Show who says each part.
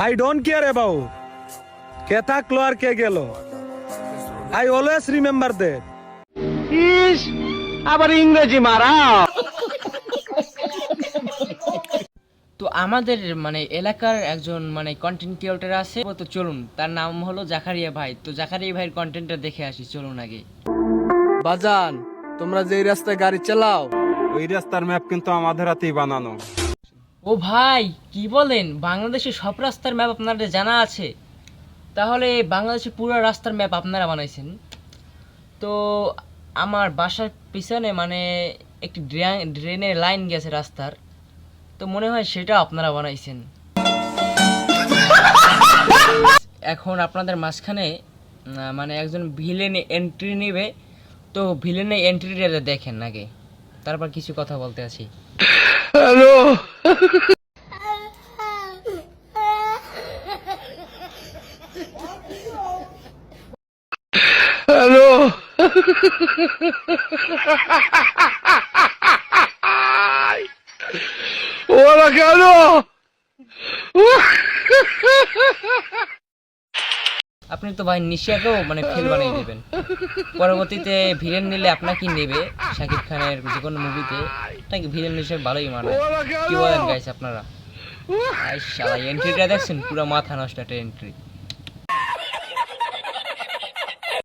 Speaker 1: I don't care about কে থাকলো আর কে গেল। I always remember that.
Speaker 2: ইস, আবার ইংরেজি মারা।
Speaker 3: তো আমাদের মানে এলাকার একজন মানে কন্টেন্ট ক্রিয়েটর আছে, তো চলুন, তার নাম হলো জাকারিয়া ভাই। তো জাকারিয়া ভাইয়ের কন্টেন্টটা দেখে আসি, চলুন আগে।
Speaker 4: বাজান, তোমরা যে রাস্তায় গাড়ি চালাও
Speaker 5: ওই রাস্তার ম্যাপ কিন্তু আমাদের হাতেই বানানো।
Speaker 3: ও ভাই, কি বলেন? বাংলাদেশের সব রাস্তার ম্যাপ আপনাদের জানা আছে? তাহলে বাংলাদেশের পুরো রাস্তার ম্যাপ আপনারা বানাইছেন? তো আমার বাসার পিছনে মানে একটি ড্রেনের লাইন গেছে রাস্তার, তো মনে হয় সেটা আপনারা বানাইছেন। এখন আপনাদের মাঝখানে মানে একজন ভিলেন এন্ট্রি নেবে, তো ভিলেনের এন্ট্রিটা দেখেন আগে, তারপর কিছু কথা বলতে আছি।
Speaker 2: ওরা কেন?
Speaker 3: আপনি তো ভাই নিশাকেও মানে ফেল বানিয়ে দেবেন। পরবর্তীতে ভিলেন নিলে আপনাকে নেবে শাকিব খানের যে কোনো মুভিতে, নাকি ভিলেন হিসেবে ভালোই মানায়। কি বলেন গাইস আপনারা? শালা এন্ট্রিটা দেখছেন, পুরো মাথা নষ্ট একটা এন্ট্রি।